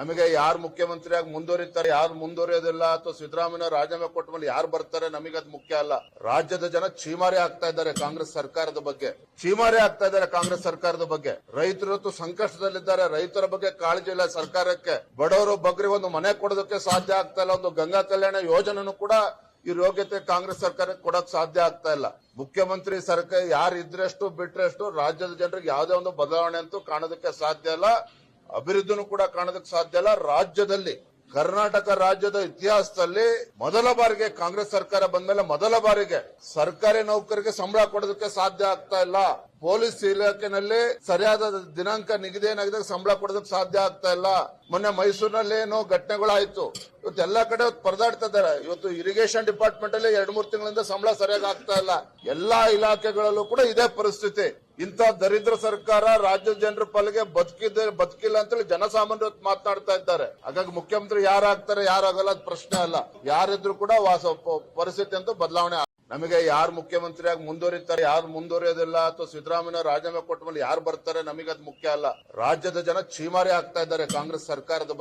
ನಮಗೆ ಯಾರು ಮುಖ್ಯಮಂತ್ರಿಯಾಗಿ ಮುಂದುವರಿತಾರೆ, ಯಾರು ಮುಂದುವರಿಯೋದಿಲ್ಲ, ಅಥವಾ ಸಿದ್ದರಾಮಯ್ಯ ರಾಜೀನಾಮೆ ಕೊಟ್ಟ ಮೇಲೆ ಯಾರು ಬರ್ತಾರೆ, ನಮಗೆ ಅದು ಮುಖ್ಯ ಅಲ್ಲ. ರಾಜ್ಯದ ಜನ ಚೀಮಾರಿ ಆಗ್ತಾ ಇದ್ದಾರೆ ಕಾಂಗ್ರೆಸ್ ಸರ್ಕಾರದ ಬಗ್ಗೆ, ಕಾಂಗ್ರೆಸ್ ಸರ್ಕಾರದ ಬಗ್ಗೆ. ರೈತರು ಸಂಕಷ್ಟದಲ್ಲಿದ್ದಾರೆ, ರೈತರ ಬಗ್ಗೆ ಕಾಳಜಿ ಇಲ್ಲ ಸರ್ಕಾರಕ್ಕೆ. ಬಡವರು ಬಗ್ಗರಿಗೆ ಒಂದು ಮನೆ ಕೊಡೋದಕ್ಕೆ ಸಾಧ್ಯ ಆಗ್ತಾ ಇಲ್ಲ. ಒಂದು ಗಂಗಾ ಕಲ್ಯಾಣ ಯೋಜನೆನೂ ಕೂಡ ಈ ಯೋಗ್ಯತೆ ಕಾಂಗ್ರೆಸ್ ಸರ್ಕಾರಕ್ಕೆ ಕೊಡಕ್ ಸಾಧ್ಯ ಆಗ್ತಾ ಇಲ್ಲ. ಮುಖ್ಯಮಂತ್ರಿ ಸರ್ಕಾರ ಯಾರು ಇದ್ರೆಷ್ಟು ಬಿಟ್ರೆಷ್ಟು ರಾಜ್ಯದ ಜನರಿಗೆ ಯಾವುದೇ ಒಂದು ಬದಲಾವಣೆ ಅಂತೂ ಕಾಣೋದಕ್ಕೆ ಸಾಧ್ಯ ಇಲ್ಲ, ಅಭಿವೃದ್ಧಿನೂ ಕೂಡ ಕಾಣೋದಕ್ಕೆ ಸಾಧ್ಯ ಇಲ್ಲ. ರಾಜ್ಯದಲ್ಲಿ ಕರ್ನಾಟಕ ರಾಜ್ಯದ ಇತಿಹಾಸದಲ್ಲಿ ಮೊದಲ ಬಾರಿಗೆ ಕಾಂಗ್ರೆಸ್ ಸರ್ಕಾರ ಬಂದ್ಮೇಲೆ ಮೊದಲ ಬಾರಿಗೆ ಸರ್ಕಾರಿ ನೌಕರರಿಗೆ ಸಂಬಳ ಕೊಡೋದಕ್ಕೆ ಸಾಧ್ಯ ಆಗ್ತಾ ಇಲ್ಲ. ಪೊಲೀಸ್ ಇಲಾಖೆನಲ್ಲಿ ಸರಿಯಾದ ದಿನಾಂಕ ನಿಗದಿ ಏನಾಗಿದೆ ಸಂಬಳ ಕೊಡೋದಕ್ಕೆ ಸಾಧ್ಯ ಆಗ್ತಾ ಇಲ್ಲ. ಮೊನ್ನೆ ಮೈಸೂರಿನಲ್ಲಿ ಏನೋ ಘಟನೆಗಳಾಯ್ತು. ಇವತ್ತು ಎಲ್ಲಾ ಕಡೆ ಪರದಾಡ್ತಾ ಇದ್ದಾರೆ. ಇವತ್ತು ಇರಿಗೇಷನ್ ಡಿಪಾರ್ಟ್ಮೆಂಟ್ ಅಲ್ಲಿ 2-3 ತಿಂಗಳಿಂದ ಸಂಬಳ ಸರಿಯಾಗಿ ಆಗ್ತಾ ಇಲ್ಲ. ಎಲ್ಲಾ ಇಲಾಖೆಗಳಲ್ಲೂ ಕೂಡ ಇದೇ ಪರಿಸ್ಥಿತಿ. ಇಂಥ ದರಿದ್ರ ಸರ್ಕಾರ ರಾಜ್ಯದ ಜನರ ಪಾಲಿಗೆ ಬದುಕಿಲ್ಲ ಅಂತೇಳಿ ಜನಸಾಮಾನ್ಯರು ಮಾತನಾಡ್ತಾ ಇದ್ದಾರೆ. ಹಾಗಾಗಿ ಮುಖ್ಯಮಂತ್ರಿ ಯಾರಾಗ್ತಾರೆ ಯಾರಾಗಲ್ಲ ಅದು ಪ್ರಶ್ನೆ ಅಲ್ಲ. ಯಾರಿದ್ರು ಕೂಡ ಪರಿಸ್ಥಿತಿ ಅಂತೂ ಬದಲಾವಣೆ. ನಮಗೆ ಯಾರು ಮುಖ್ಯಮಂತ್ರಿಯಾಗಿ ಮುಂದುವರಿತಾರೆ, ಯಾರು ಮುಂದುವರಿಯೋದಿಲ್ಲ, ಅಥವಾ ಸಿದ್ದರಾಮಯ್ಯ ರಾಜೀನಾಮೆ ಕೊಟ್ಟ ಮೇಲೆ ಯಾರು ಬರ್ತಾರೆ, ನಮಗೆ ಅದು ಮುಖ್ಯ ಅಲ್ಲ. ರಾಜ್ಯದ ಜನ ಚೀಮಾರಿ ಆಗ್ತಾ ಇದ್ದಾರೆ ಕಾಂಗ್ರೆಸ್ ಸರ್ಕಾರದ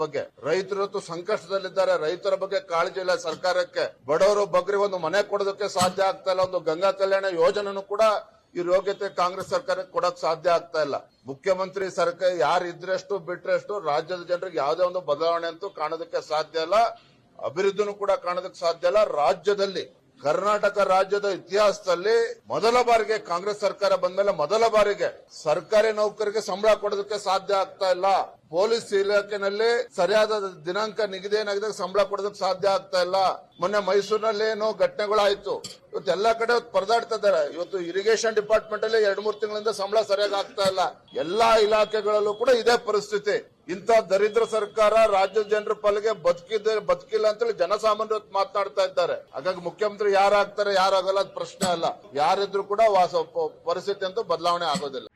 ಬಗ್ಗೆ, ರೈತರು ಸಂಕಷ್ಟದಲ್ಲಿದ್ದಾರೆ, ರೈತರ ಬಗ್ಗೆ ಕಾಳಜಿ ಇಲ್ಲ ಸರ್ಕಾರಕ್ಕೆ. ಬಡವರು ಬಗ್ಗರಿಗೆ ಒಂದು ಮನೆ ಕೊಡೋದಕ್ಕೆ ಸಾಧ್ಯ ಆಗ್ತಾ ಇಲ್ಲ. ಒಂದು ಗಂಗಾ ಕಲ್ಯಾಣ ಯೋಜನೆನೂ ಕೂಡ ಈ ಯೋಗ್ಯತೆ ಕಾಂಗ್ರೆಸ್ ಸರ್ಕಾರಕ್ಕೆ ಕೊಡಕ್ ಸಾಧ್ಯ ಆಗ್ತಾ ಇಲ್ಲ. ಮುಖ್ಯಮಂತ್ರಿ ಸರ್ಕಾರ ಯಾರು ಇದ್ರೆಷ್ಟು ಬಿಟ್ರೆಷ್ಟು ರಾಜ್ಯದ ಜನರಿಗೆ ಯಾವುದೇ ಒಂದು ಬದಲಾವಣೆ ಅಂತೂ ಕಾಣೋದಕ್ಕೆ ಸಾಧ್ಯ ಇಲ್ಲ, ಅಭಿವೃದ್ಧಿನೂ ಕೂಡ ಕಾಣೋದಕ್ಕೆ ಸಾಧ್ಯ ಇಲ್ಲ. ರಾಜ್ಯದಲ್ಲಿ ಕರ್ನಾಟಕ ರಾಜ್ಯದ ಇತಿಹಾಸದಲ್ಲಿ ಮೊದಲ ಬಾರಿಗೆ ಕಾಂಗ್ರೆಸ್ ಸರ್ಕಾರ ಬಂದ್ಮೇಲೆ ಮೊದಲ ಬಾರಿಗೆ ಸರ್ಕಾರಿ ನೌಕರರಿಗೆ ಸಂಬಳ ಕೊಡೋದಕ್ಕೆ ಸಾಧ್ಯ ಆಗ್ತಾ ಇಲ್ಲ. ಪೊಲೀಸ್ ಇಲಾಖೆನಲ್ಲಿ ಸರಿಯಾದ ದಿನಾಂಕ ನಿಗದಿ ಏನಾಗಿದೆ ಸಂಬಳ ಕೊಡೋದಕ್ಕೆ ಸಾಧ್ಯ ಆಗ್ತಾ ಇಲ್ಲ. ಮೊನ್ನೆ ಮೈಸೂರಿನಲ್ಲಿ ಏನೋ ಘಟನೆಗಳಾಯ್ತು. ಇವತ್ತು ಎಲ್ಲಾ ಕಡೆ ಪರದಾಡ್ತಾ ಇದ್ದಾರೆ. ಇವತ್ತು ಇರಿಗೇಷನ್ ಡಿಪಾರ್ಟ್ಮೆಂಟ್ ಅಲ್ಲಿ 2-3 ತಿಂಗಳಿಂದ ಸಂಬಳ ಸರಿಯಾಗಿ ಆಗ್ತಾ ಇಲ್ಲ. ಎಲ್ಲಾ ಇಲಾಖೆಗಳಲ್ಲೂ ಕೂಡ ಇದೇ ಪರಿಸ್ಥಿತಿ. ಇಂಥ ದರಿದ್ರ ಸರ್ಕಾರ ರಾಜ್ಯದ ಜನರ ಪಾಲಿಗೆ ಬದುಕಿಲ್ಲ ಅಂತೇಳಿ ಜನಸಾಮಾನ್ಯರು ಮಾತನಾಡ್ತಾ ಇದ್ದಾರೆ. ಹಾಗಾಗಿ ಮುಖ್ಯಮಂತ್ರಿ ಯಾರಾಗ್ತಾರೆ ಯಾರಾಗಲ್ಲ ಅದು ಪ್ರಶ್ನೆ ಅಲ್ಲ. ಯಾರಿದ್ರು ಕೂಡ ಪರಿಸ್ಥಿತಿ ಅಂತೂ ಬದಲಾವಣೆ ಆಗೋದಿಲ್ಲ.